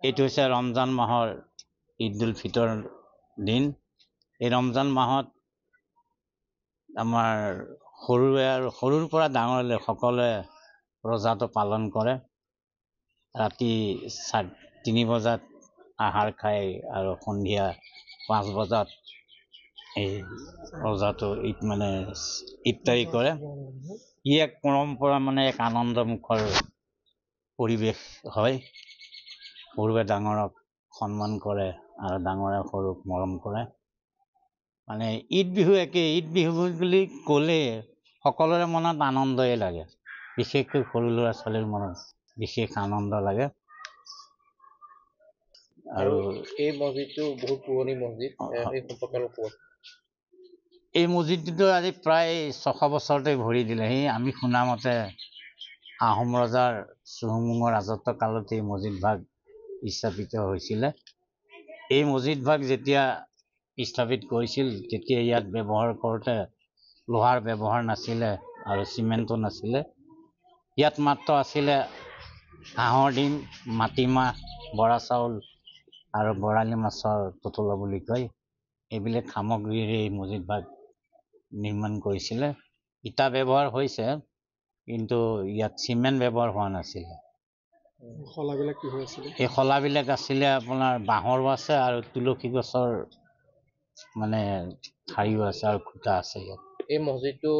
এইটো হৈছে ৰমজান মাহৰ ঈদ উল ফিতৰ দিন। এই ৰমজান মাহত আমাৰ সৰুৰ পৰা ডাঙৰলৈ সকলোৱে ৰোজাটো পালন কৰে। ৰাতি 3 বজাত আহাৰ খাই আৰু সন্ধিয়া 5 বজাত এই ৰোজাটো ইফতাৰী কৰে। ই এক পৰম্পৰা, এক আনন্দমুখৰ পৰিৱেশ হয়। সৰুৱে ডাঙৰক সন্মান কৰে আৰু ডাঙৰে সৰুক মৰম কৰে। ঈদ বিহু একেই। ঈদ বিহু বুলি ক'লে সকলোৰে মনত আনন্দই লাগে, বিশেষকৈ সৰু ল'ৰা ছোৱালীৰ মনত বিশেষ আনন্দ লাগে। আৰু এই মছজিদটো বহুত পুৰণি মছজিদ, এই সম্পৰ্কে অলপ ক'ব। এই মছজিদটো আজি প্ৰায় 600 বছৰতে ভৰি দিলেহি। আমি শুনামতে আহোম ৰজাৰ চুহুংমুঙৰ ৰাজত্ব কালত এই মছজিদ ভাগ স্থাপিত হৈছিলে। এই মছজিদ ভাগ যেতিয়া স্থাপিত কৰিছিল তেতিয়া ইয়াত ব্যৱহাৰ কৰোঁতে লোহাৰ ব্যৱহাৰ নাছিলে আৰু চিমেণ্টো নাছিলে। ইয়াত মাত্ৰ আছিলে হাঁহৰ ডিম, মাটিমাহ, বৰা চাউল আৰু বৰালি মাছৰ টুটুলা বুলি কয়। এইবিলাক সামগ্ৰীৰে এই মছজিদ ভাগ নিৰ্মাণ কৰিছিলে। ইটা ব্যৱহাৰ হৈছে, কিন্তু ইয়াত চিমেণ্ট ব্যৱহাৰ হোৱা নাছিলে। শলাবিলাক কি হৈছিলে? এই শলাবিলাক আছিলে আপোনাৰ বাঁহৰো আছে আৰু তুলসী গছৰ ঠাৰিও আছে আৰু খুঁটা আছে ইয়াত। এই মছজিদটো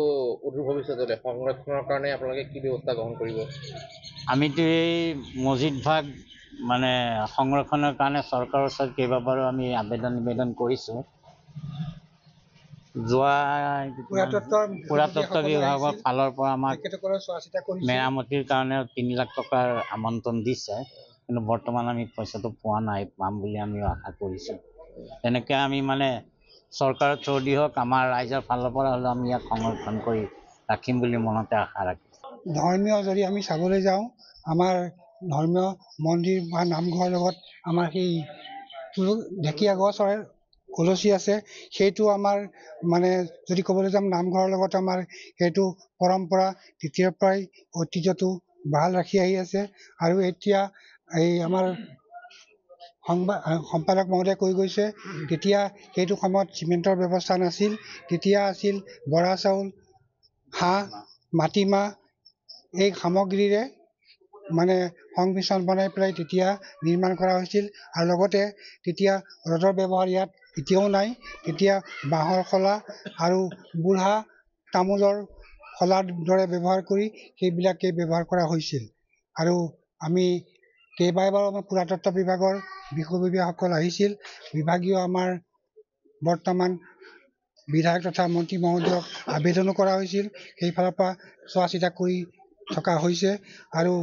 অদূৰ ভৱিষ্যতলৈ সংৰক্ষণৰ কাৰণে আপোনালোকে কি ব্যৱস্থা গ্ৰহণ কৰিব? আমিতো এই মছজিদ ভাগ সংৰক্ষণৰ কাৰণে চৰকাৰৰ ওচৰত কেইবাবাৰো আমি নিবেদন কৰিছোঁ। যোৱা পুৰাতত্ব বিভাগৰ ফালৰ পৰা আমাক মেৰামতিৰ কাৰণে 3 লাখ টকাৰ আমন্ত্ৰণ দিছে, কিন্তু বৰ্তমান আমি পইচাটো পোৱা নাই। পাম বুলি আমি আশা কৰিছোঁ। তেনেকৈ আমি চৰকাৰৰ থ্ৰুদি হওক, আমাৰ ৰাইজৰ ফালৰ পৰা হ'লেও আমি ইয়াক সংৰক্ষণ কৰি ৰাখিম বুলি মনতে আশা ৰাখিছোঁ। ধৰ্মীয় যদি আমি চাবলৈ যাওঁ, আমাৰ ধৰ্মীয় মন্দিৰ বা নামঘৰৰ লগত আমাৰ সেই ঢেকীয়া গছৰ কলচী আছে। সেইটো আমাৰ যদি ক'বলৈ যাম, নামঘৰৰ লগত আমাৰ সেইটো পৰম্পৰা তেতিয়াৰ পৰাই ঐতিহ্যটো ভাল ৰাখি আহি আছে। আৰু এতিয়া এই আমাৰ সম্পাদক মহোদয়ে কৈ গৈছে, তেতিয়া সেইটো সময়ত চিমেণ্টৰ ব্যৱস্থা নাছিল। তেতিয়া আছিল বৰা চাউল, হাঁহ, মাটিমাহ এই সামগ্ৰীৰে সংমিশ্ৰণ বনাই পেলাই তেতিয়া নিৰ্মাণ কৰা হৈছিল। আৰু লগতে তেতিয়া ৰ'দৰ ব্যৱহাৰ ইয়াত এতিয়াও নাই। তেতিয়া বাঁহৰ শলা আৰু বুঢ়া তামোলৰ শলাৰ দৰে ব্যৱহাৰ কৰি সেইবিলাকেই ব্যৱহাৰ কৰা হৈছিল। আৰু আমি কেইবাবাৰো আমাৰ পুৰাতত্ব বিভাগৰ বিষয়ববীয়াসকল আহিছিল। বিভাগীয় আমাৰ বৰ্তমান বিধায়ক তথা মন্ত্ৰী মহোদয়ক আবেদনো কৰা হৈছিল। সেইফালৰ পৰা চোৱা চিতা কৰি থকা হৈছে। আৰু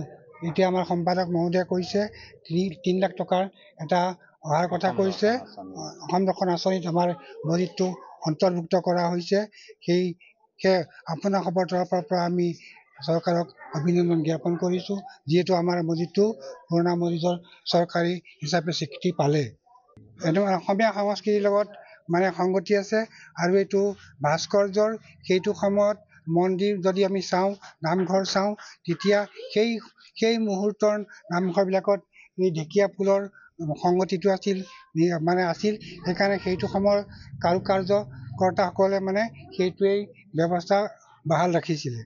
এতিয়া আমাৰ সম্পাদক মহোদয়ে কৈছে 3 লাখ টকাৰ এটা অহাৰ কথা কৈছে। অসম দৰ্শন আঁচনিত আমাৰ মছজিদটো অন্তৰ্ভুক্ত কৰা হৈছে। সেয়ে আপোনালোকৰ তৰফৰ পৰা আমি চৰকাৰক অভিনন্দন জ্ঞাপন কৰিছোঁ, যিহেতু আমাৰ মছজিদটো পুৰণা মছজিদৰ চৰকাৰী হিচাপে স্বীকৃতি পালে। এইটো অসমীয়া সংস্কৃতিৰ লগত সংগতি আছে। আৰু এইটো ভাস্কৰ্যৰ সেইটো সময়ত মন্দিৰ যদি আমি চাওঁ, নামঘৰ চাওঁ, তেতিয়া সেই মুহূৰ্তৰ নামঘৰবিলাকত এই ঢেকীয়া ফুলৰ সংগতিটো আছিল। সেইকাৰণে সেইটো সময়ৰ কাৰুকাৰ্যকৰ্তাসকলে সেইটোৱেই ব্যৱস্থা বাহাল ৰাখিছিলে।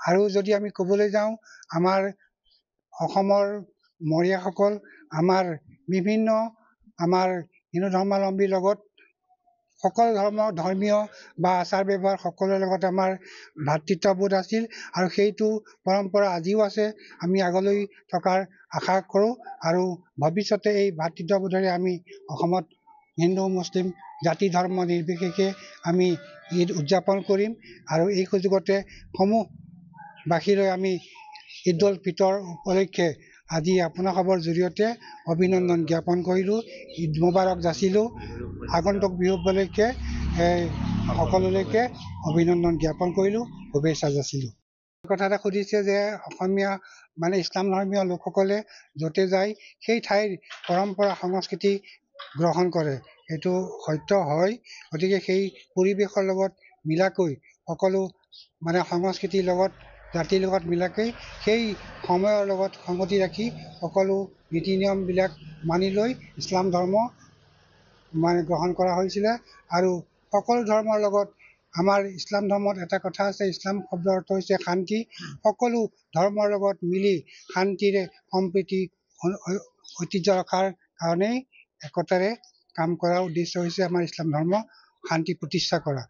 আৰু যদি আমি ক'বলৈ যাওঁ, আমাৰ অসমৰ মৰীয়াসকল, আমাৰ বিভিন্ন হিন্দু ধৰ্মাৱলম্বীৰ লগত সকলো ধৰ্মীয় বা আচাৰ ব্যৱহাৰ সকলোৰে লগত আমাৰ ভাতৃত্ববোধ আছিল। আৰু সেইটো পৰম্পৰা আজিও আছে। আমি আগলৈ থকাৰ আশা কৰোঁ। আৰু ভৱিষ্যতে এই ভাতৃত্ববোধেৰে আমি অসমত হিন্দু মুছলিম জাতি ধৰ্ম নিৰ্বিশেষে আমি ঈদ উদযাপন কৰিম। আৰু এই সুযোগতে সমূহবাসীলৈ আমি ঈদ উল ফিতৰ উপলক্ষে আজি আপোনাসৱৰ জৰিয়তে অভিনন্দন জ্ঞাপন কৰিলোঁ, ঈদ মোবাৰক যাচিলোঁ। আগন্তুক বিহু উপলক্ষে সকলোলৈকে অভিনন্দন জ্ঞাপন কৰিলোঁ, শুভেচ্ছা যাচিলোঁ। কথা এটা সুধিছে যে অসমীয়া ইছলাম ধৰ্মীয় লোকসকলে য'তে যায় সেই ঠাইৰ পৰম্পৰা সংস্কৃতি গ্ৰহণ কৰে। সেইটো সত্য হয়। গতিকে সেই পৰিৱেশৰ লগত মিলাকৈ সকলো সংস্কৃতিৰ লগত জাতিৰ লগত মিলাকৈ সেই সময়ৰ লগত সংগতি ৰাখি সকলো নীতি নিয়মবিলাক মানি লৈ ইছলাম ধৰ্ম গ্ৰহণ কৰা হৈছিলে। আৰু সকলো ধৰ্মৰ লগত আমাৰ ইছলাম ধৰ্মত এটা কথা আছে, ইছলাম শব্দৰ অৰ্থ হৈছে শান্তি। সকলো ধৰ্মৰ লগত মিলি শান্তিৰে সম্প্ৰীতি ঐতিহ্য ৰখাৰ কাৰণেই একতাৰে কাম কৰাৰ উদ্দেশ্য হৈছে আমাৰ ইছলাম ধৰ্ম শান্তি প্ৰতিষ্ঠা কৰা।